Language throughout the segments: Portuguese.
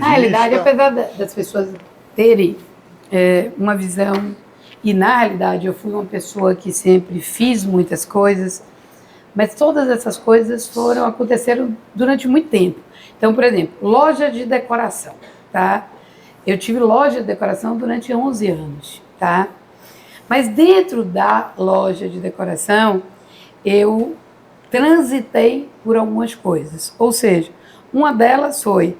de Na realidade, apesar das pessoas terem uma visão, e na realidade eu fui uma pessoa que sempre fiz muitas coisas, mas todas essas coisas aconteceram durante muito tempo. Então, por exemplo, loja de decoração, tá? Eu tive loja de decoração durante 11 anos, tá? Mas dentro da loja de decoração, eu transitei por algumas coisas. Ou seja, uma delas foi,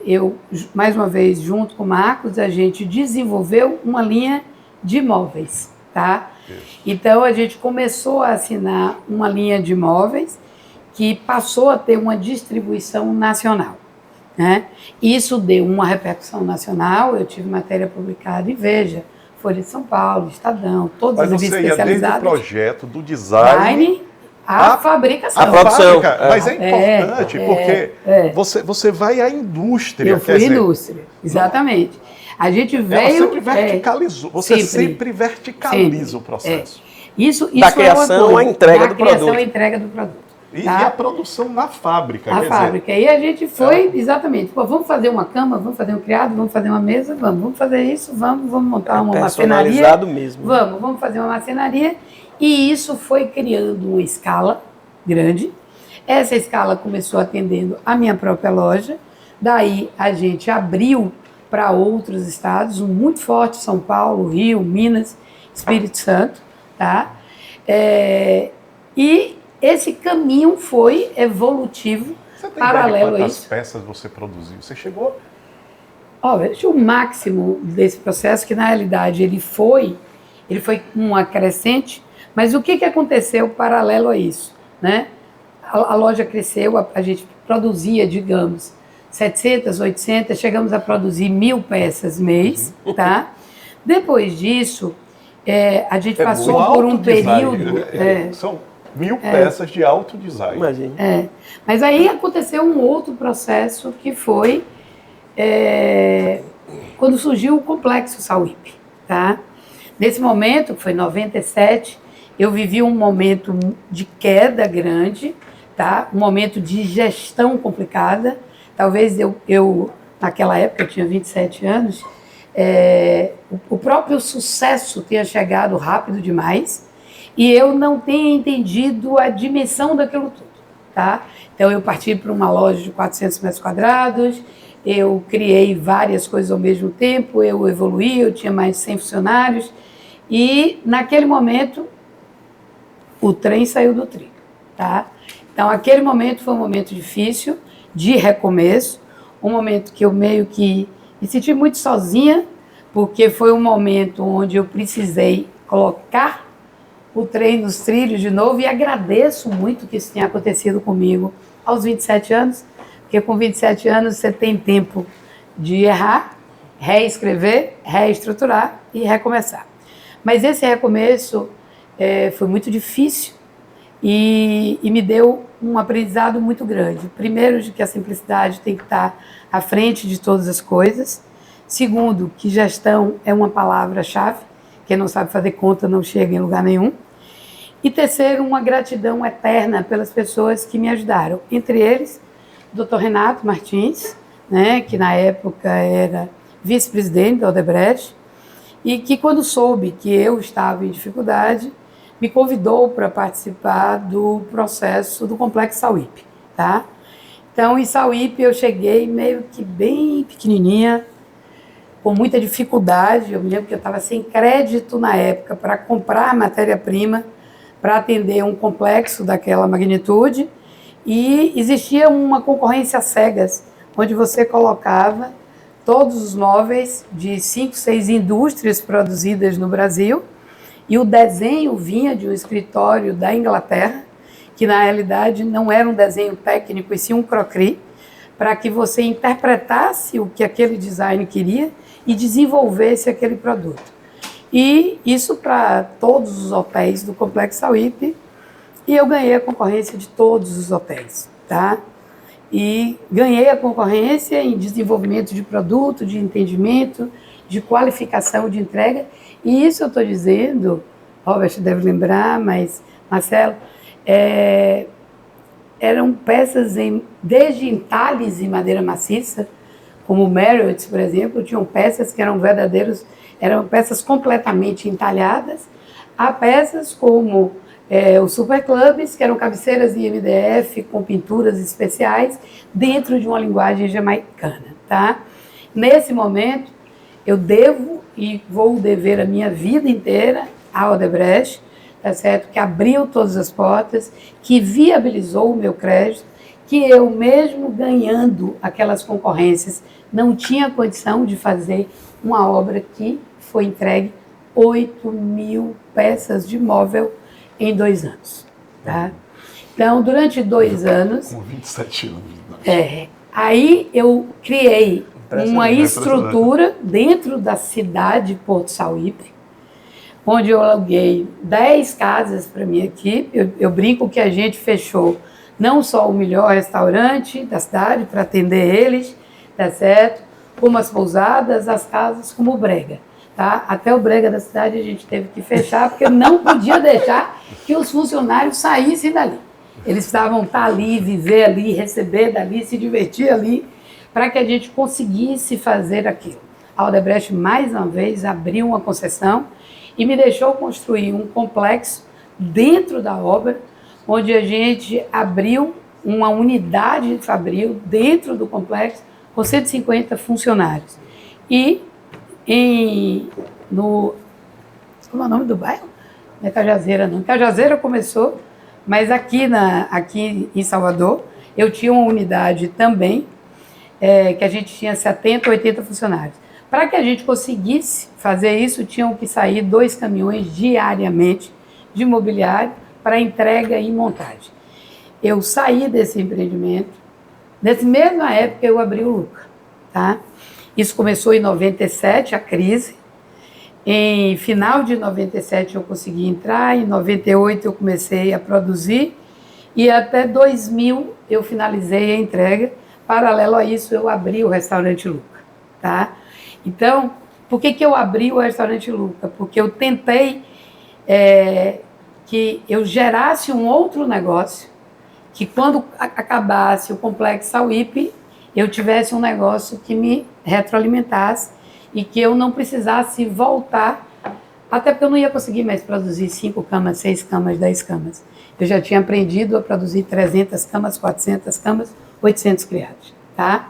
eu, mais uma vez, junto com o Marcos, a gente desenvolveu uma linha de móveis, tá? Isso. Então, a gente começou a assinar uma linha de móveis que passou a ter uma distribuição nacional, né? Isso deu uma repercussão nacional, eu tive matéria publicada em Veja, Folha de São Paulo, Estadão, todas as revistas especializadas. Desde o projeto, do design, a fabricação. A produção. Mas é importante, porque você vai à indústria. Eu fui indústria, exatamente. A gente veio... Ela sempre verticalizou, sempre verticaliza o processo. Isso da criação à entrega do produto. Da criação à entrega do produto. E a produção na fábrica. Na fábrica. E a gente foi, exatamente, vamos fazer uma cama, vamos fazer um criado, vamos fazer uma mesa, vamos fazer isso, vamos montar uma marcenaria. Personalizado mesmo. Vamos fazer uma marcenaria. E isso foi criando uma escala grande. Essa escala começou atendendo a minha própria loja. Daí a gente abriu para outros estados, muito forte, São Paulo, Rio, Minas, Espírito Santo, tá? E esse caminho foi evolutivo, paralelo a isso. Quantas peças você produziu? Você chegou? O máximo desse processo, que na realidade ele foi uma crescente, mas o que aconteceu paralelo a isso, né? A loja cresceu, a gente produzia, digamos, 700, 800, chegamos a produzir 1.000 peças mês, tá? Depois disso, a gente passou por um período... São 1.000 peças de alto design. Imagina. Mas aí aconteceu um outro processo que foi quando surgiu o Complexo Sauípe, tá? Nesse momento, que foi em 97, eu vivi um momento de queda grande, tá? Um momento de gestão complicada. Talvez eu naquela época, eu tinha 27 anos, o próprio sucesso tenha chegado rápido demais e eu não tenha entendido a dimensão daquilo tudo, tá? Então, eu parti para uma loja de 400 metros quadrados, eu criei várias coisas ao mesmo tempo, eu evoluí, eu tinha mais de 100 funcionários e, naquele momento, o trem saiu do trilho, tá? Então, aquele momento foi um momento difícil, de recomeço, um momento que eu meio que me senti muito sozinha, porque foi um momento onde eu precisei colocar o trem nos trilhos de novo e agradeço muito que isso tenha acontecido comigo aos 27 anos, porque com 27 anos você tem tempo de errar, reescrever, reestruturar e recomeçar. Mas esse recomeço foi muito difícil e me deu um aprendizado muito grande. Primeiro, de que a simplicidade tem que estar à frente de todas as coisas. Segundo, que gestão é uma palavra-chave. Quem não sabe fazer conta não chega em lugar nenhum. E terceiro, uma gratidão eterna pelas pessoas que me ajudaram. Entre eles, o Dr. Renato Martins, né, que na época era vice-presidente da Odebrecht, e que quando soube que eu estava em dificuldade, me convidou para participar do processo do Complexo Sauípe, tá? Então, em Sauípe eu cheguei meio que bem pequenininha, com muita dificuldade. Eu me lembro que eu estava sem crédito na época para comprar matéria-prima para atender um complexo daquela magnitude e existia uma concorrência às cegas, onde você colocava todos os móveis de 5, 6 indústrias produzidas no Brasil e o desenho vinha de um escritório da Inglaterra, que na realidade não era um desenho técnico, e sim um croquis, para que você interpretasse o que aquele design queria e desenvolvesse aquele produto. E isso para todos os hotéis do Complexo Sauípe, e eu ganhei a concorrência de todos os hotéis, tá? E ganhei a concorrência em desenvolvimento de produto, de entendimento, de qualificação de entrega. E isso eu estou dizendo, Robert deve lembrar, mas Marcelo, eram peças desde entalhes em madeira maciça, como o Marriott, por exemplo, tinham peças que eram eram peças completamente entalhadas, há peças como os superclubs, que eram cabeceiras em MDF com pinturas especiais dentro de uma linguagem jamaicana, tá? Nesse momento, eu devo e vou dever a minha vida inteira à Odebrecht, tá certo? Que abriu todas as portas, que viabilizou o meu crédito, que eu mesmo ganhando aquelas concorrências não tinha condição de fazer uma obra que foi entregue 8.000 peças de móvel em 2 anos, tá? Então, durante 2 anos... Com 27 anos de idade. Aí eu criei uma estrutura dentro da cidade de Porto Sauípe, onde eu aluguei 10 casas para minha equipe. Eu brinco que a gente fechou não só o melhor restaurante da cidade para atender eles, tá certo? Como as pousadas, as casas, como o Brega. Tá? Até o Brega da cidade a gente teve que fechar, porque não podia deixar que os funcionários saíssem dali. Eles precisavam estar ali, viver ali, receber dali, se divertir ali, para que a gente conseguisse fazer aquilo. A Odebrecht, mais uma vez, abriu uma concessão e me deixou construir um complexo dentro da obra, onde a gente abriu uma unidade de fabril dentro do complexo com 150 funcionários. E como é o nome do bairro? Não é Cajazeira, não. Cajazeira começou, mas aqui em Salvador, eu tinha uma unidade também, que a gente tinha 70, 80 funcionários. Para que a gente conseguisse fazer isso, tinham que sair 2 caminhões diariamente de mobiliário para entrega e montagem. Eu saí desse empreendimento, nessa mesma época eu abri o Luca, tá? Isso começou em 97, a crise. Em final de 97 eu consegui entrar, em 98 eu comecei a produzir e até 2000 eu finalizei a entrega. Paralelo a isso, eu abri o restaurante Luca, tá? Então, por que eu abri o restaurante Luca? Porque eu tentei que eu gerasse um outro negócio, que quando acabasse o Complexo Sauípe, eu tivesse um negócio que me retroalimentasse e que eu não precisasse voltar, até porque eu não ia conseguir mais produzir 5 camas, 6 camas, 10 camas. Eu já tinha aprendido a produzir 300 camas, 400 camas, 800 criados, tá?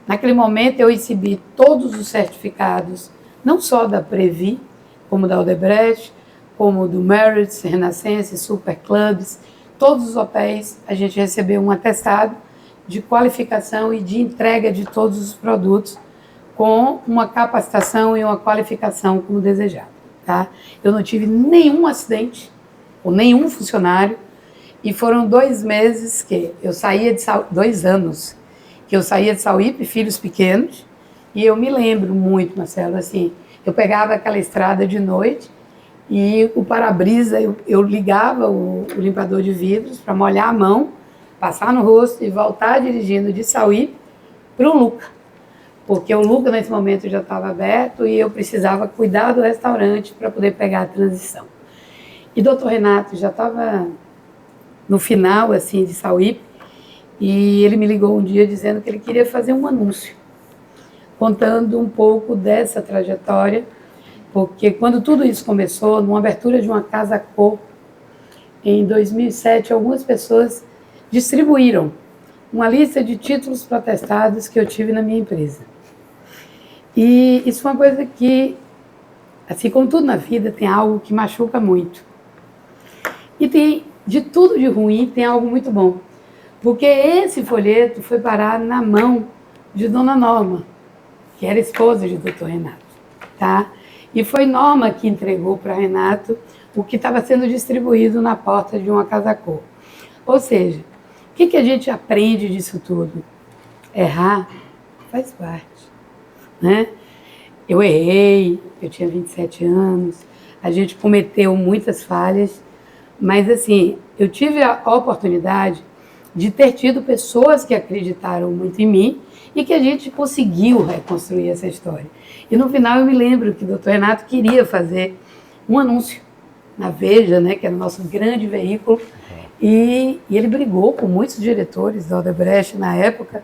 Naquele momento eu recebi todos os certificados, não só da Previ, como da Odebrecht, como do Marriott, Renascença, Superclubs, todos os hotéis a gente recebeu um atestado de qualificação e de entrega de todos os produtos com uma capacitação e uma qualificação como desejado, tá? Eu não tive nenhum acidente com nenhum funcionário e foram 2 meses que eu saía de 2 anos que eu saía de Sauípe, filhos pequenos, e eu me lembro muito, Marcelo, assim, eu pegava aquela estrada de noite e o para-brisa, eu ligava o limpador de vidros para molhar a mão, passar no rosto e voltar dirigindo de Sauípe para o Luca. Porque o Luca, nesse momento, já estava aberto e eu precisava cuidar do restaurante para poder pegar a transição. E o Dr. Renato já estava no final, assim, de Sauípe, e ele me ligou um dia dizendo que ele queria fazer um anúncio, contando um pouco dessa trajetória, porque quando tudo isso começou, numa abertura de uma casa cor, em 2007, algumas pessoas distribuíram uma lista de títulos protestados que eu tive na minha empresa. E isso foi uma coisa que, assim como tudo na vida, tem algo que machuca muito. E tem, de tudo de ruim, tem algo muito bom. Porque esse folheto foi parar na mão de Dona Norma, que era esposa de Dr. Renato, tá? E foi Norma que entregou para Renato o que estava sendo distribuído na porta de uma casa cor. Ou seja, o que a gente aprende disso tudo? Errar faz parte, né? Eu errei, eu tinha 27 anos, a gente cometeu muitas falhas, mas assim, eu tive a oportunidade de ter tido pessoas que acreditaram muito em mim e que a gente conseguiu reconstruir essa história. E no final eu me lembro que o Dr. Renato queria fazer um anúncio na Veja, né, que era o nosso grande veículo, e ele brigou com muitos diretores da Odebrecht na época,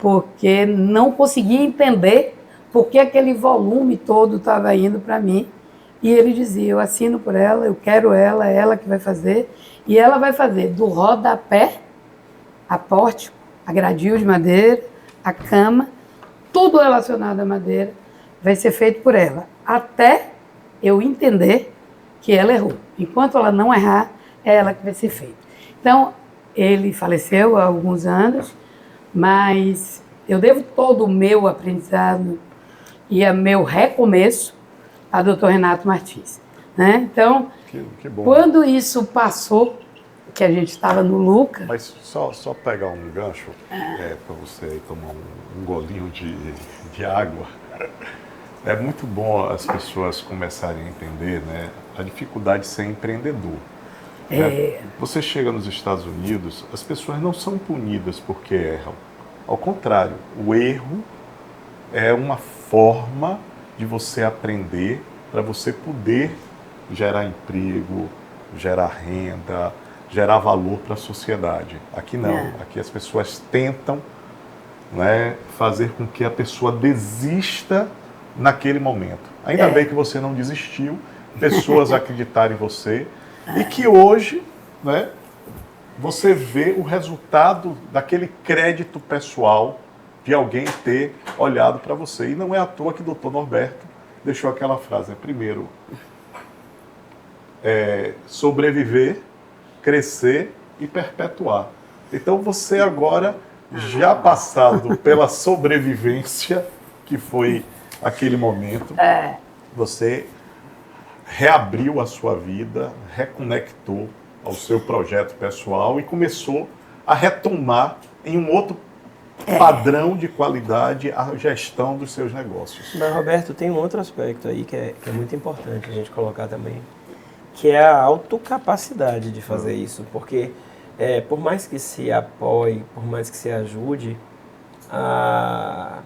porque não conseguia entender por que aquele volume todo estava indo para mim. E ele dizia, eu assino por ela, eu quero ela, é ela que vai fazer. E ela vai fazer do rodapé, a pórtico, a gradil de madeira, a cama, tudo relacionado à madeira vai ser feito por ela. Até eu entender que ela errou. Enquanto ela não errar, é ela que vai ser feita. Então, ele faleceu há alguns anos, mas eu devo todo o meu aprendizado e o meu recomeço a Dr. Renato Martins. Né? Então, que bom. Quando isso passou, que a gente estava no Luca... Mas só pegar um gancho para você aí tomar um golinho de água. É muito bom as pessoas começarem a entender, né, a dificuldade de ser empreendedor. Né? Você chega nos Estados Unidos, as pessoas não são punidas porque erram. Ao contrário, o erro é uma forma de você aprender para você poder gerar emprego, gerar renda, gerar valor para a sociedade. Aqui não. Aqui as pessoas tentam, né, fazer com que a pessoa desista naquele momento. Ainda bem que você não desistiu, pessoas acreditaram em você e que hoje, né, você vê o resultado daquele crédito pessoal de alguém ter olhado para você. E não é à toa que o Dr. Norberto deixou aquela frase, né? Primeiro, sobreviver, crescer e perpetuar. Então você agora, já passado pela sobrevivência, que foi aquele momento, você reabriu a sua vida, reconectou ao seu projeto pessoal e começou a retomar em um outro padrão de qualidade a gestão dos seus negócios. Mas, Roberto, tem um outro aspecto aí que é muito importante a gente colocar também, que é a autocapacidade de fazer isso, porque por mais que se apoie, por mais que se ajude, a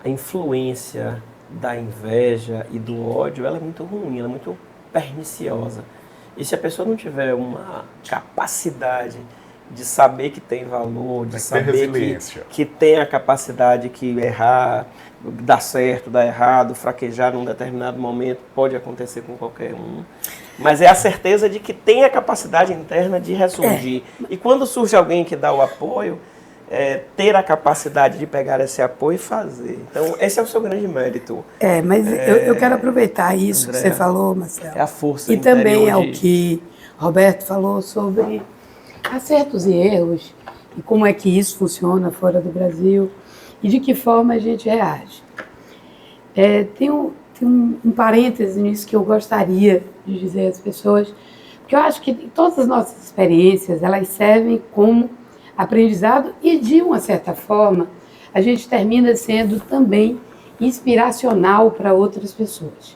influência da inveja e do ódio, ela é muito ruim, ela é muito perniciosa. E se a pessoa não tiver uma capacidade de saber que tem valor, de saber que tem a capacidade que errar, dar certo, dar errado, fraquejar num determinado momento, pode acontecer com qualquer um. Mas é a certeza de que tem a capacidade interna de ressurgir. E quando surge alguém que dá o apoio, ter a capacidade de pegar esse apoio e fazer. Então, esse é o seu grande mérito. Mas eu quero aproveitar isso, André, que você falou, Marcelo. É a força e também é o que Roberto falou sobre acertos e erros, e como é que isso funciona fora do Brasil, e de que forma a gente reage. Tem um parêntese nisso que eu gostaria de dizer às pessoas, porque eu acho que todas as nossas experiências, elas servem como aprendizado e, de uma certa forma, a gente termina sendo também inspiracional para outras pessoas.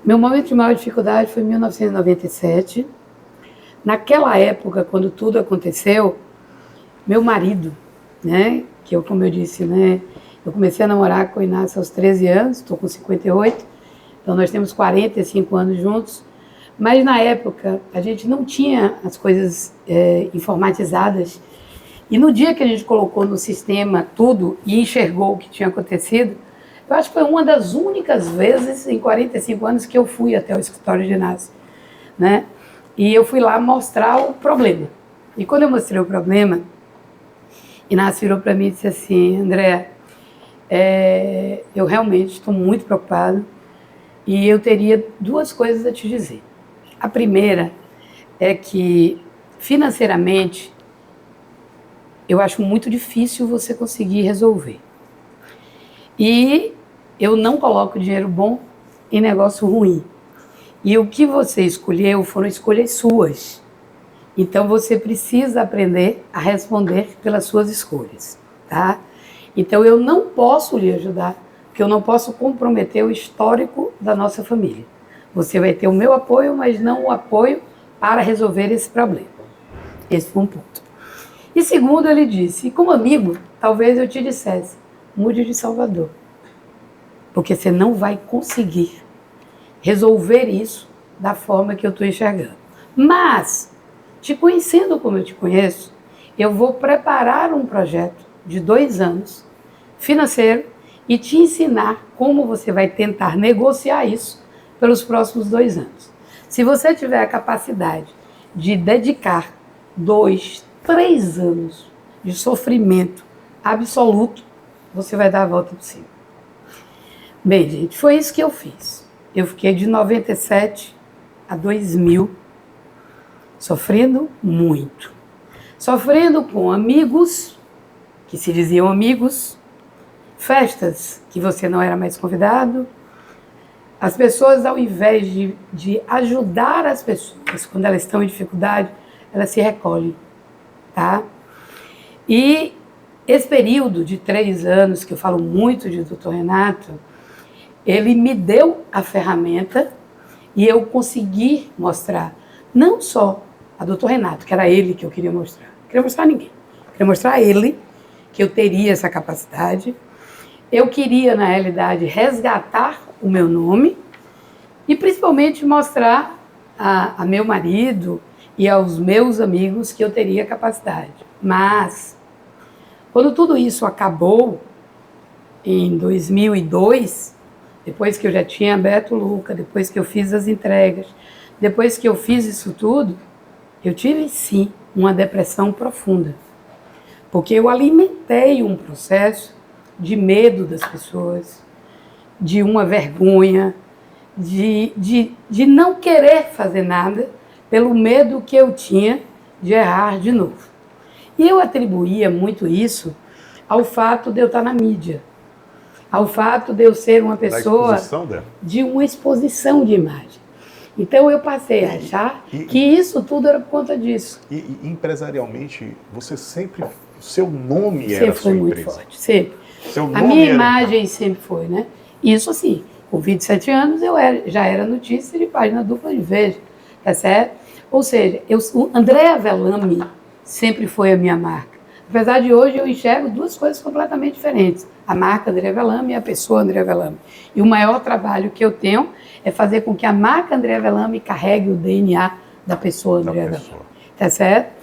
Meu momento de maior dificuldade foi em 1997. Naquela época, quando tudo aconteceu, meu marido, né, que eu, como eu disse, né, eu comecei a namorar com o Inácio aos 13 anos, estou com 58, então nós temos 45 anos juntos, mas na época a gente não tinha as coisas informatizadas, e no dia que a gente colocou no sistema tudo e enxergou o que tinha acontecido, eu acho que foi uma das únicas vezes em 45 anos que eu fui até o escritório de Inácio, né? E eu fui lá mostrar o problema. E quando eu mostrei o problema, Inácio virou para mim e disse assim: André, eu realmente estou muito preocupado e eu teria duas coisas a te dizer. A primeira é que, financeiramente, eu acho muito difícil você conseguir resolver. E eu não coloco dinheiro bom em negócio ruim. E o que você escolheu foram escolhas suas. Então você precisa aprender a responder pelas suas escolhas, tá? Então eu não posso lhe ajudar, porque eu não posso comprometer o histórico da nossa família. Você vai ter o meu apoio, mas não o apoio para resolver esse problema. Esse foi um ponto. E segundo, ele disse, como amigo, talvez eu te dissesse, mude de Salvador, porque você não vai conseguir resolver isso da forma que eu estou enxergando. Mas, te conhecendo como eu te conheço, eu vou preparar um projeto de 2 anos, financeiro, e te ensinar como você vai tentar negociar isso pelos próximos 2 anos. Se você tiver a capacidade de dedicar 2, 3 anos de sofrimento absoluto, você vai dar a volta por cima. Bem, gente, foi isso que eu fiz. Eu fiquei de 97 a 2000 sofrendo muito. Sofrendo com amigos, que se diziam amigos, festas que você não era mais convidado. As pessoas, ao invés de ajudar as pessoas quando elas estão em dificuldade, elas se recolhem, tá? E esse período de 3 anos, que eu falo muito de Dr. Renato, ele me deu a ferramenta e eu consegui mostrar, não só a Dr. Renato, que era ele que eu queria mostrar. Não queria mostrar a ninguém. Eu queria mostrar a ele que eu teria essa capacidade. Eu queria, na realidade, resgatar o meu nome e principalmente mostrar a meu marido e aos meus amigos que eu teria capacidade. Mas, quando tudo isso acabou, em 2002, depois que eu já tinha aberto o Luca, depois que eu fiz as entregas, depois que eu fiz isso tudo, eu tive sim uma depressão profunda. Porque eu alimentei um processo de medo das pessoas, de uma vergonha, de não querer fazer nada, pelo medo que eu tinha de errar de novo. E eu atribuía muito isso ao fato de eu estar na mídia, ao fato de eu ser uma pessoa de uma exposição de imagem. Então eu passei a achar que isso tudo era por conta disso. E empresarialmente, você sempre, seu nome sempre era foi sua muito empresa. forte, sempre. Seu nome A minha era... imagem sempre foi, né? Isso assim, com 27 anos eu já era notícia de página dupla de Veja, tá certo? Ou seja, o Andréa Velame sempre foi a minha marca. Apesar de hoje eu enxergo 2 coisas completamente diferentes. A marca Andréa Velame e a pessoa Andréa Velame. E o maior trabalho que eu tenho é fazer com que a marca Andréa Velame carregue o DNA da pessoa Andréa Velame. Tá certo?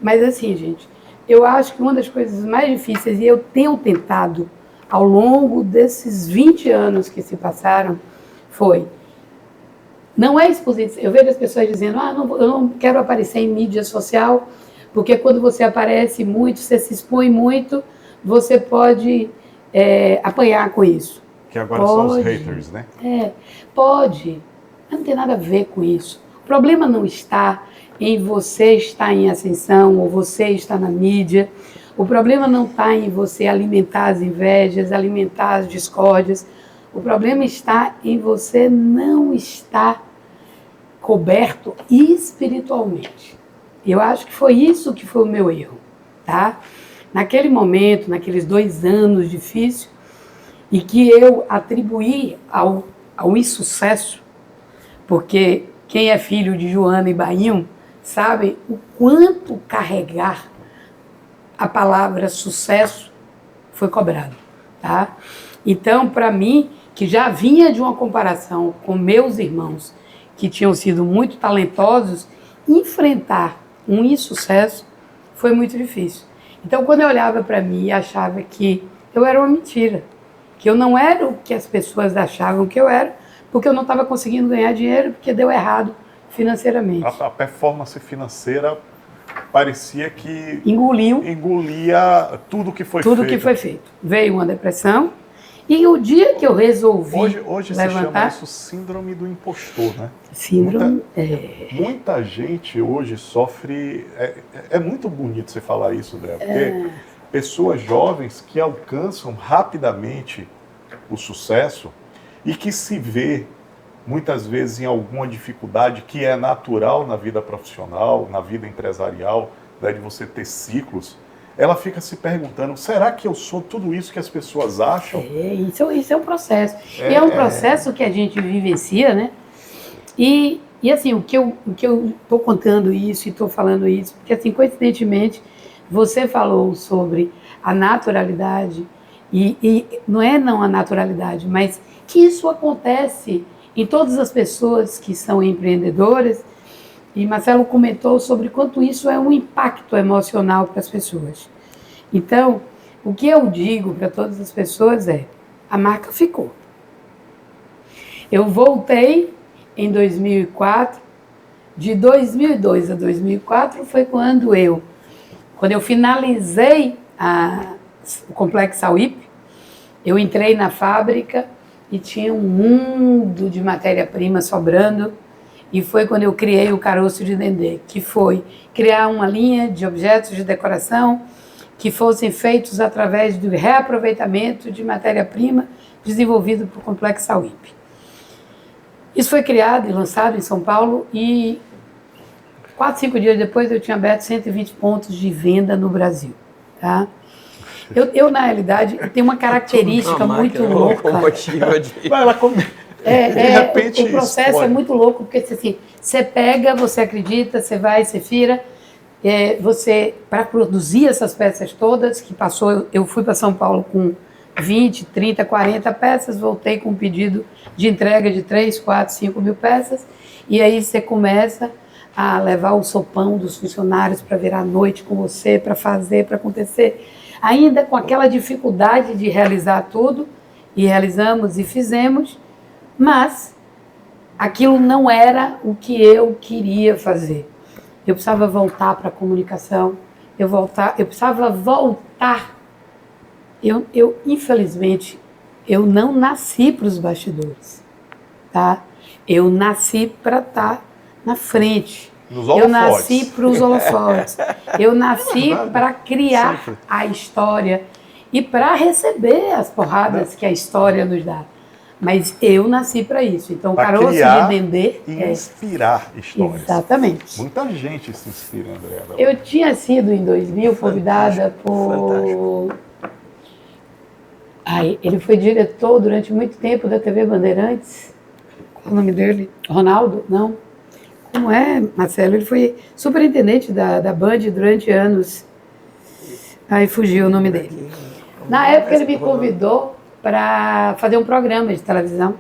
Mas assim, gente, eu acho que uma das coisas mais difíceis, e eu tenho tentado ao longo desses 20 anos que se passaram, foi... Não é exposição. Eu vejo as pessoas dizendo, eu não quero aparecer em mídia social, porque quando você aparece muito, você se expõe muito, você pode apanhar com isso. Que agora são os haters, né? Pode. Não tem nada a ver com isso. O problema não está em você estar em ascensão ou você estar na mídia. O problema não está em você alimentar as invejas, alimentar as discórdias. O problema está em você não estar coberto espiritualmente. Eu acho que foi isso que foi o meu erro, tá? Naquele momento, naqueles 2 anos difíceis, e que eu atribuí ao insucesso, porque quem é filho de Joana e Bainho sabe o quanto carregar a palavra sucesso foi cobrado, tá? Então, para mim, que já vinha de uma comparação com meus irmãos, que tinham sido muito talentosos, enfrentar um insucesso foi muito difícil. Então, quando eu olhava para mim e achava que eu era uma mentira, que eu não era o que as pessoas achavam que eu era, porque eu não estava conseguindo ganhar dinheiro, porque deu errado financeiramente. A performance financeira parecia que engolia tudo que foi tudo feito. que foi feito. Veio uma depressão, e o dia que eu resolvi hoje levantar... se chama isso síndrome do impostor, né? Síndrome... Muita gente hoje sofre... É muito bonito você falar isso, Débora, porque pessoas jovens que alcançam rapidamente o sucesso e que se vê muitas vezes em alguma dificuldade que é natural na vida profissional, na vida empresarial, né, de você ter ciclos, ela fica se perguntando, será que eu sou tudo isso que as pessoas acham? Isso é um processo. E é um processo que a gente vivencia, né? E assim, o que eu estou contando isso e estou falando isso, porque assim, coincidentemente, você falou sobre a naturalidade, e não é não a naturalidade, mas que isso acontece em todas as pessoas que são empreendedoras, e Marcelo comentou sobre quanto isso é um impacto emocional para as pessoas. Então, O que eu digo para todas as pessoas é, a marca ficou. Eu voltei em 2004, de 2002 a 2004 foi quando eu finalizei o Complexo Sauípe, eu entrei na fábrica e tinha um mundo de matéria-prima sobrando, e foi quando eu criei o Caroço de Dendê, que foi criar uma linha de objetos de decoração que fossem feitos através do reaproveitamento de matéria-prima desenvolvido por Complexo Sauípe. Isso foi criado e lançado em São Paulo e 4, 5 dias depois eu tinha aberto 120 pontos de venda no Brasil. Tá? Eu na realidade, tenho uma característica muito louca. De repente, o processo explode. é muito louco, porque assim, você pega, você acredita, você vai, você vira. Para produzir essas peças todas, que passou, eu fui para São Paulo com 20, 30, 40 peças, voltei com um pedido de entrega de 3, 4, 5 mil peças, e aí você começa a levar o sopão dos funcionários para virar à noite com você, para fazer, para acontecer, ainda com aquela dificuldade de realizar tudo, e realizamos e fizemos, mas aquilo não era o que eu queria fazer. Eu precisava voltar para a comunicação, eu precisava voltar. Infelizmente, eu não nasci para os bastidores, tá? Eu nasci para estar na frente. Eu nasci para os holofotes. Eu nasci para criar a história e para receber as porradas que a história nos dá. Mas eu nasci para isso. Então, o Caroço de Dendê e inspirar histórias. Exatamente. Muita gente se inspira, André. Eu tinha sido, em 2000, convidada por... ele foi diretor durante muito tempo da TV Bandeirantes. Qual o nome dele? Ronaldo? Não. Como é, Marcelo? Ele foi superintendente da Band durante anos. Aí fugiu o nome dele. Na época, ele me convidou para fazer um programa de televisão.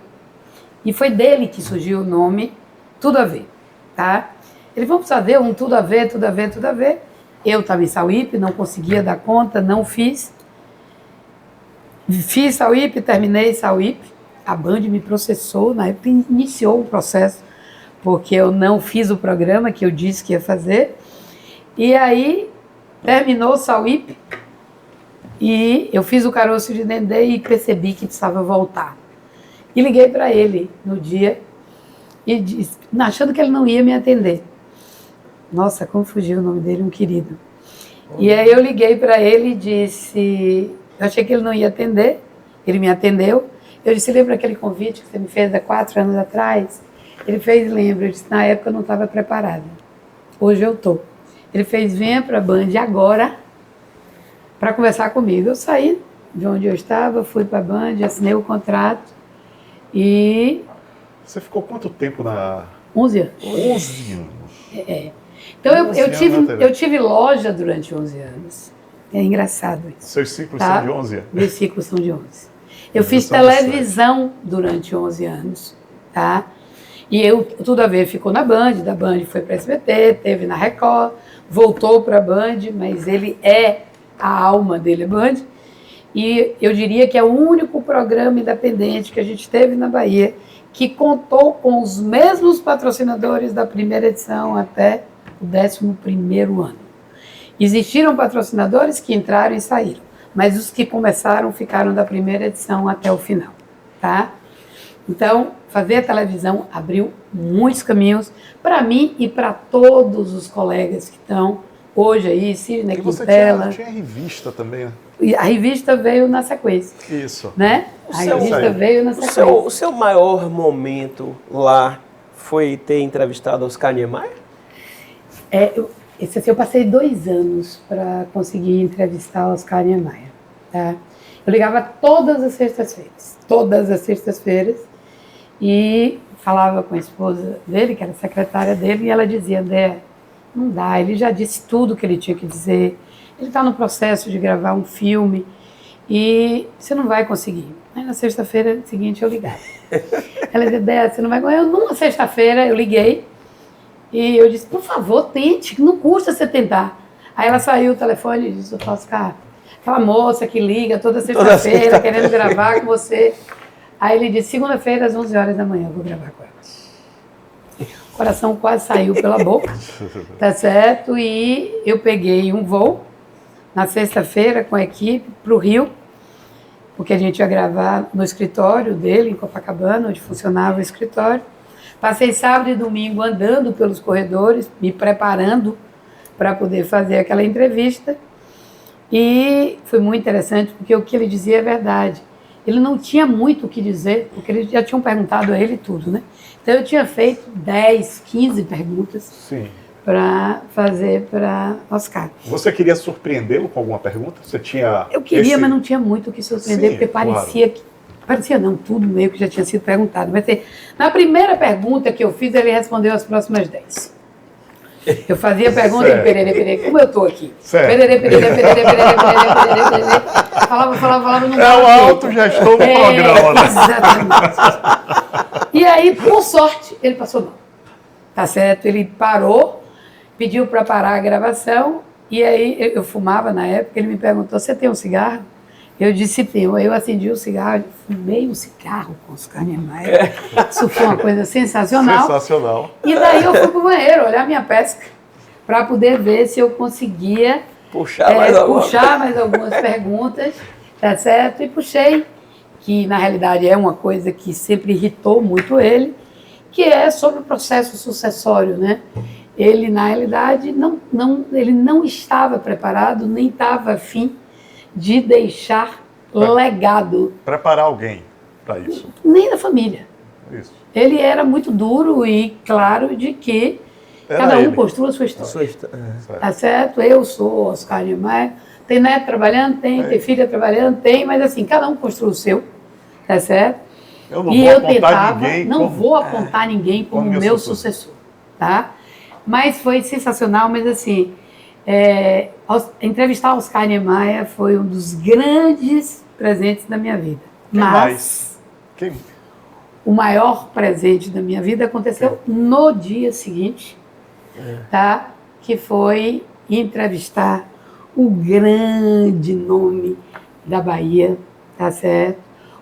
E foi dele que surgiu o nome Tudo a Ver, tá? Ele, vamos fazer um Tudo a Ver, Tudo a Ver, Tudo a Ver. Eu estava em Sauípe, não conseguia dar conta, não fiz. Fiz Sauípe, terminei Sauípe. A Band me processou, na época iniciou o processo, porque eu não fiz o programa que eu disse que ia fazer. E aí, terminou Sauípe. E eu fiz o Caroço de Dendê e percebi que precisava voltar. E liguei para ele no dia, e disse, achando que ele não ia me atender. Nossa, como fugiu o nome dele, um querido. E aí eu liguei para ele e disse, eu achei que ele não ia atender, ele me atendeu. Eu disse, lembra aquele convite que você me fez há 4 anos atrás? Ele fez, lembra. Eu disse, na época eu não estava preparada. Hoje eu estou. Ele fez, venha para a Band agora, para conversar comigo. Eu saí de onde eu estava, fui para a Band, assinei o contrato e... Você ficou quanto tempo na... 11 anos. 11 anos. Então eu tive loja durante 11 anos. É engraçado isso. Seus ciclos tá? são de 11 anos? Meus ciclos são de 11. Eu fiz televisão durante 11 anos, tá? E Tudo a Ver ficou na Band, da Band foi para a SBT, teve na Record, voltou para a Band, mas a alma dele é Band. E eu diria que é o único programa independente que a gente teve na Bahia que contou com os mesmos patrocinadores da primeira edição até o 11º ano. Existiram patrocinadores que entraram e saíram, mas os que começaram ficaram da primeira edição até o final, tá? Então, fazer a televisão abriu muitos caminhos para mim e para todos os colegas que estão hoje aí, Sidney Quintela. Você tinha revista também, né? E a revista veio na sequência. Isso. Né? A revista veio na sequência. O seu maior momento lá foi ter entrevistado Oscar Niemeyer? Eu passei 2 anos para conseguir entrevistar Oscar Niemeyer. Tá? Eu ligava todas as sextas-feiras, e falava com a esposa dele, que era secretária dele, e ela dizia, André, não dá, ele já disse tudo que ele tinha que dizer, ele está no processo de gravar um filme e você não vai conseguir. Aí na sexta-feira seguinte eu ligava. Ela dizia, André, você não vai conseguir. Numa sexta-feira eu liguei e eu disse, por favor, tente, não custa você tentar. Aí ela saiu o telefone e disse, Oscar, aquela moça que liga toda sexta-feira querendo gravar com você. Aí ele disse, segunda-feira às 11 horas da manhã eu vou gravar com ela. O coração quase saiu pela boca, tá certo? E eu peguei um voo na sexta-feira com a equipe para o Rio, porque a gente ia gravar no escritório dele, em Copacabana, onde funcionava o escritório. Passei sábado e domingo andando pelos corredores, me preparando para poder fazer aquela entrevista. E foi muito interessante, porque o que ele dizia é verdade. Ele não tinha muito o que dizer, porque eles já tinham perguntado a ele tudo, né? Então eu tinha feito 10, 15 perguntas para fazer para Oscar. Você queria surpreendê-lo com alguma pergunta? Você tinha... Eu queria, mas não tinha muito o que surpreender, porque parecia que... Parecia não, tudo meio que já tinha sido perguntado. Mas na primeira pergunta que eu fiz, ele respondeu as próximas 10. Eu fazia pergunta em pererê, como eu estou aqui. Pererê. Falava, não é o autogestor do programa, né? Exatamente. E aí, por sorte, ele passou mal. Tá certo? Ele parou, pediu para parar a gravação, e aí eu fumava na época, ele me perguntou, você tem um cigarro? Eu disse, tenho. Eu acendi o cigarro, fumei um cigarro com Oscar Niemeyer. Isso foi uma coisa sensacional. Sensacional. E daí eu fui para o banheiro olhar minha pesca, para poder ver se eu conseguia puxar mais algumas perguntas, tá certo? E puxei, que na realidade é uma coisa que sempre irritou muito ele, que é sobre o processo sucessório, né? Ele, na realidade, ele não estava preparado, nem estava afim de deixar legado. Preparar alguém para isso. Nem da família. Isso. Ele era muito duro e claro de que cada um construa a sua história. Tá certo? Eu sou Oscar Niemeyer. Tem neto trabalhando? Tem filha trabalhando? Tem, mas assim, cada um construa o seu. Tá certo? Eu não vou apontar ninguém. Não vou apontar ninguém como meu sucessor. Tá? Mas foi sensacional, mas assim, entrevistar Oscar Niemeyer foi um dos grandes presentes da minha vida. Quem? O maior presente da minha vida aconteceu no dia seguinte, tá? Que foi entrevistar o grande nome da Bahia, tá certo?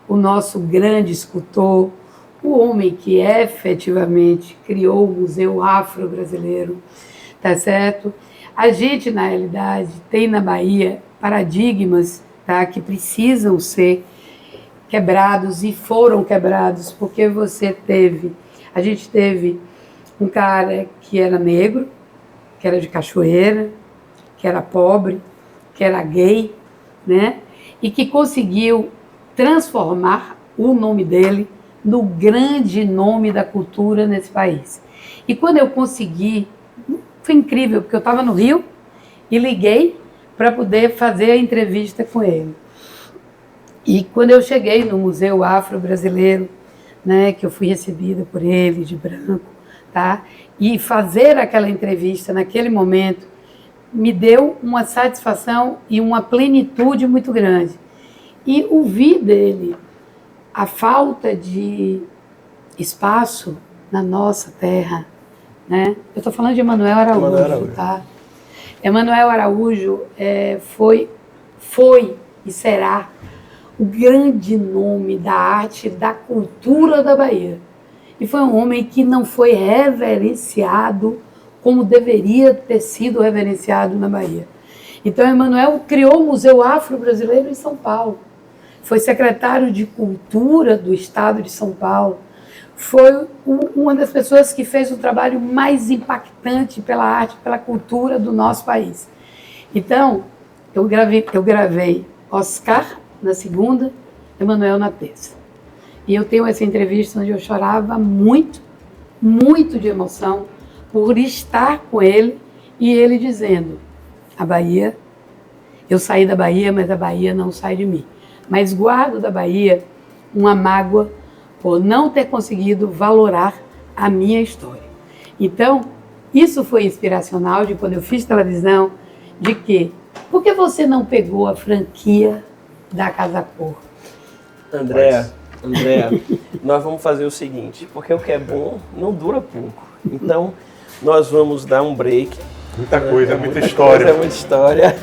O nosso grande escultor, o homem que efetivamente criou o Museu Afro-Brasileiro, tá certo? A gente, na realidade, tem na Bahia paradigmas, tá, que precisam ser quebrados e foram quebrados, porque a gente teve um cara que era negro, que era de Cachoeira, que era pobre, que era gay, né? E que conseguiu transformar o nome dele no grande nome da cultura nesse país. E quando eu consegui, foi incrível, porque eu estava no Rio e liguei para poder fazer a entrevista com ele. E quando eu cheguei no Museu Afro-Brasileiro, né, que eu fui recebida por ele de branco, tá? E fazer aquela entrevista naquele momento me deu uma satisfação e uma plenitude muito grande. E ouvir dele a falta de espaço na nossa terra, né? Eu estou falando de Emanuel Araújo, tá? Emanuel Araújo foi e será o grande nome da arte, da cultura da Bahia. E foi um homem que não foi reverenciado como deveria ter sido reverenciado na Bahia. Então, Emanuel criou o Museu Afro-Brasileiro em São Paulo. Foi secretário de Cultura do Estado de São Paulo. Foi uma das pessoas que fez o trabalho mais impactante pela arte, pela cultura do nosso país. Então, eu gravei Oscar na segunda, Emanuel na terça. E eu tenho essa entrevista onde eu chorava muito, muito de emoção por estar com ele e ele dizendo, a Bahia, eu saí da Bahia, mas a Bahia não sai de mim. Mas guardo da Bahia uma mágoa por não ter conseguido valorar a minha história. Então, isso foi inspiracional de quando eu fiz televisão, de que, por que você não pegou a franquia da Casa Cor? Andréa, nós vamos fazer o seguinte, porque o que é bom não dura pouco. Então, nós vamos dar um break. Muita coisa, muita história. É muita história.